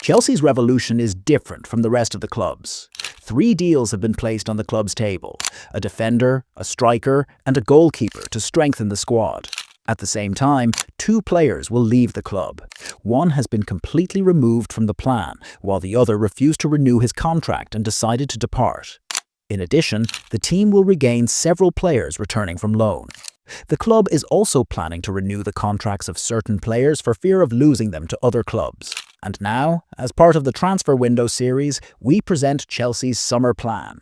Chelsea's revolution is different from the rest of the clubs. 3 deals have been placed on the club's table: a defender, a striker, and a goalkeeper to strengthen the squad. At the same time, 2 players will leave the club. One has been completely removed from the plan, while the other refused to renew his contract and decided to depart. In addition, the team will regain several players returning from loan. The club is also planning to renew the contracts of certain players for fear of losing them to other clubs. And now, as part of the transfer window series, we present Chelsea's summer plan.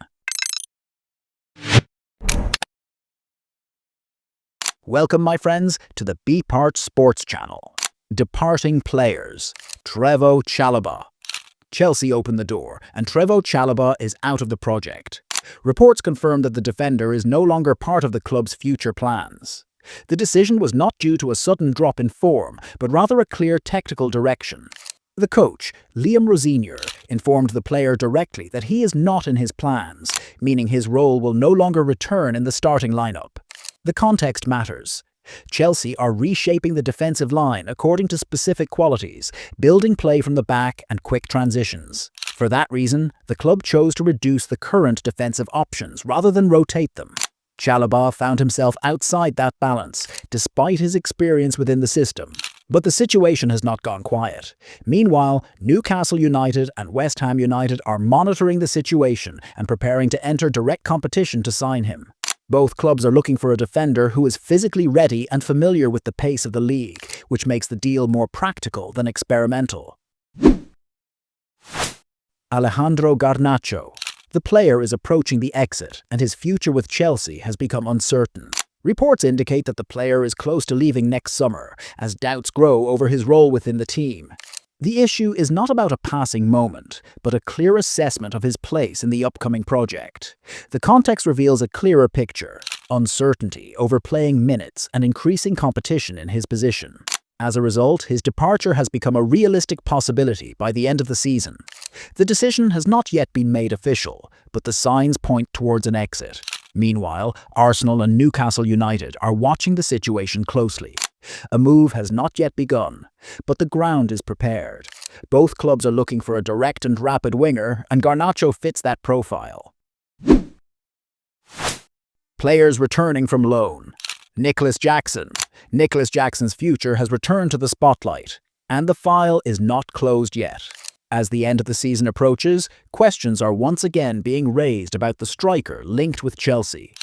Welcome, my friends, to the BePart Sports channel. Departing players. Trevoh Chalobah. Chelsea opened the door, and Trevoh Chalobah is out of the project. Reports confirm that the defender is no longer part of the club's future plans. The decision was not due to a sudden drop in form, but rather a clear tactical direction. The coach, Liam Rosenior, informed the player directly that he is not in his plans, meaning his role will no longer return in the starting lineup. The context matters. Chelsea are reshaping the defensive line according to specific qualities, building play from the back and quick transitions. For that reason, the club chose to reduce the current defensive options rather than rotate them. Chalobah found himself outside that balance, despite his experience within the system. But the situation has not gone quiet. Meanwhile, Newcastle United and West Ham United are monitoring the situation and preparing to enter direct competition to sign him. Both clubs are looking for a defender who is physically ready and familiar with the pace of the league, which makes the deal more practical than experimental. Alejandro Garnacho. The player is approaching the exit, and his future with Chelsea has become uncertain. Reports indicate that the player is close to leaving next summer, as doubts grow over his role within the team. The issue is not about a passing moment, but a clear assessment of his place in the upcoming project. The context reveals a clearer picture: uncertainty over playing minutes and increasing competition in his position. As a result, his departure has become a realistic possibility by the end of the season. The decision has not yet been made official, but the signs point towards an exit. Meanwhile, Arsenal and Newcastle United are watching the situation closely. A move has not yet begun, but the ground is prepared. Both clubs are looking for a direct and rapid winger, and Garnacho fits that profile. Players returning from loan. Nicholas Jackson. Nicholas Jackson's future has returned to the spotlight, and the file is not closed yet. As the end of the season approaches, questions are once again being raised about the striker linked with Chelsea.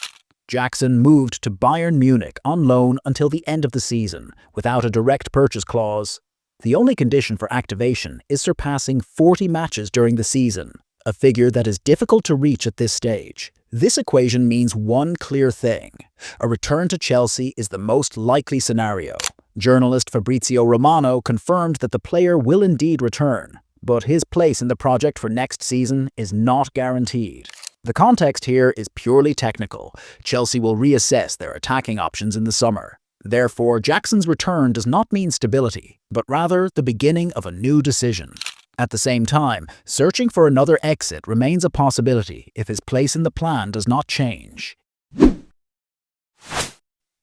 Jackson moved to Bayern Munich on loan until the end of the season, without a direct purchase clause. The only condition for activation is surpassing 40 matches during the season, a figure that is difficult to reach at this stage. This equation means one clear thing: a return to Chelsea is the most likely scenario. Journalist Fabrizio Romano confirmed that the player will indeed return, but his place in the project for next season is not guaranteed. The context here is purely technical. Chelsea will reassess their attacking options in the summer. Therefore, Jackson's return does not mean stability, but rather the beginning of a new decision. At the same time, searching for another exit remains a possibility if his place in the plan does not change.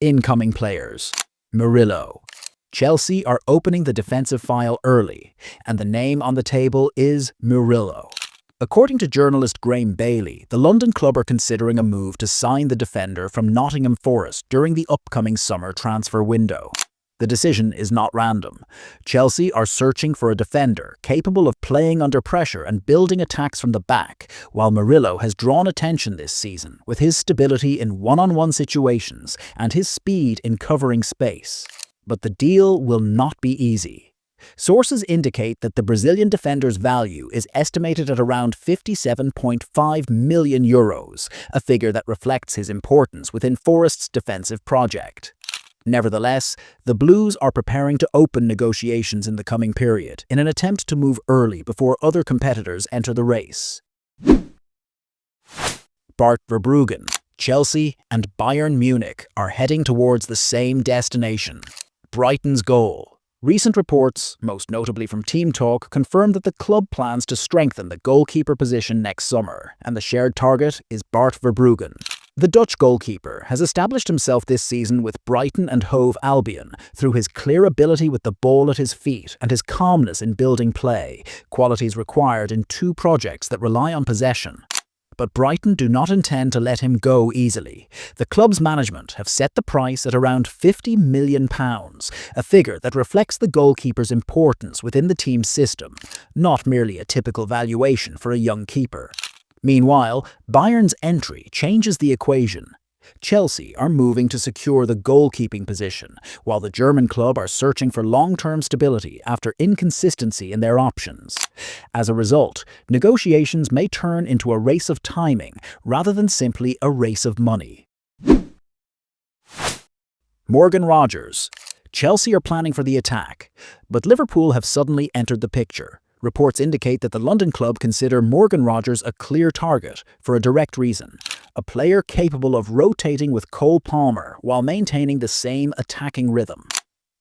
Incoming players. Murillo. Chelsea are opening the defensive file early, and the name on the table is Murillo. According to journalist Graham Bailey, the London club are considering a move to sign the defender from Nottingham Forest during the upcoming summer transfer window. The decision is not random. Chelsea are searching for a defender capable of playing under pressure and building attacks from the back, while Murillo has drawn attention this season with his stability in one-on-one situations and his speed in covering space. But the deal will not be easy. Sources indicate that the Brazilian defender's value is estimated at around €57.5 million, a figure that reflects his importance within Forest's defensive project. Nevertheless, the Blues are preparing to open negotiations in the coming period in an attempt to move early before other competitors enter the race. Bart Verbruggen. Chelsea and Bayern Munich are heading towards the same destination: Brighton's goal. Recent reports, most notably from Team Talk, confirm that the club plans to strengthen the goalkeeper position next summer, and the shared target is Bart Verbruggen. The Dutch goalkeeper has established himself this season with Brighton and Hove Albion through his clear ability with the ball at his feet and his calmness in building play, qualities required in two projects that rely on possession. But Brighton do not intend to let him go easily. The club's management have set the price at around £50 million, a figure that reflects the goalkeeper's importance within the team's system, not merely a typical valuation for a young keeper. Meanwhile, Bayern's entry changes the equation. Chelsea are moving to secure the goalkeeping position, while the German club are searching for long-term stability after inconsistency in their options. As a result, negotiations may turn into a race of timing rather than simply a race of money. Morgan Rogers. Chelsea are planning for the attack, but Liverpool have suddenly entered the picture. Reports indicate that the London club consider Morgan Rogers a clear target for a direct reason: a player capable of rotating with Cole Palmer while maintaining the same attacking rhythm.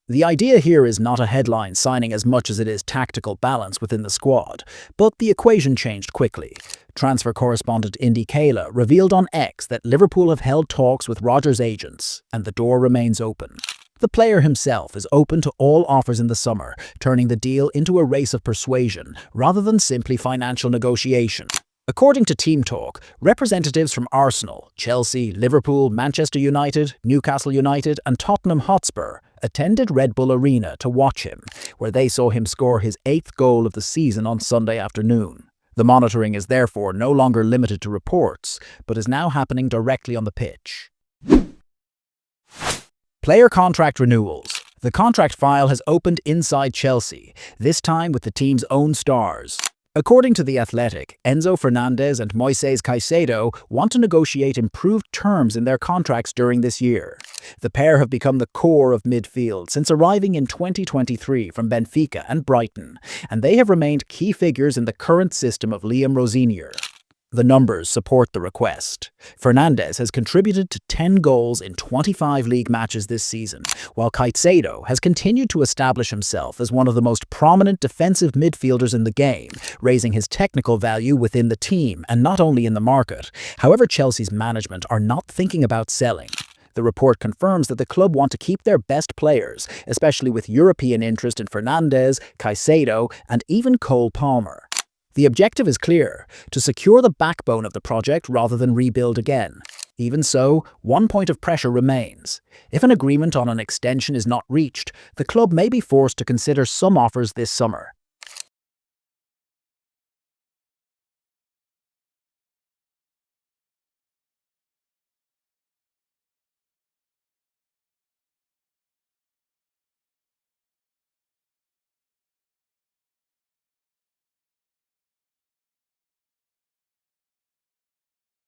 The idea here is not a headline signing as much as it is tactical balance within the squad, but the equation changed quickly. Transfer correspondent Indy Kayla revealed on X that Liverpool have held talks with Rogers' agents, and the door remains open. The player himself is open to all offers in the summer, turning the deal into a race of persuasion rather than simply financial negotiation. According to Team Talk, representatives from Arsenal, Chelsea, Liverpool, Manchester United, Newcastle United and Tottenham Hotspur attended Red Bull Arena to watch him, where they saw him score his 8th goal of the season on Sunday afternoon. The monitoring is therefore no longer limited to reports, but is now happening directly on the pitch. Player contract renewals. The contract file has opened inside Chelsea, this time with the team's own stars. According to The Athletic, Enzo Fernandez and Moises Caicedo want to negotiate improved terms in their contracts during this year. The pair have become the core of midfield since arriving in 2023 from Benfica and Brighton, and they have remained key figures in the current system of Liam Rosenior. The numbers support the request. Fernandez has contributed to 10 goals in 25 league matches this season, while Caicedo has continued to establish himself as one of the most prominent defensive midfielders in the game, raising his technical value within the team and not only in the market. However, Chelsea's management are not thinking about selling. The report confirms that the club want to keep their best players, especially with European interest in Fernandez, Caicedo, and even Cole Palmer. The objective is clear: to secure the backbone of the project rather than rebuild again. Even so, one point of pressure remains. If an agreement on an extension is not reached, the club may be forced to consider some offers this summer.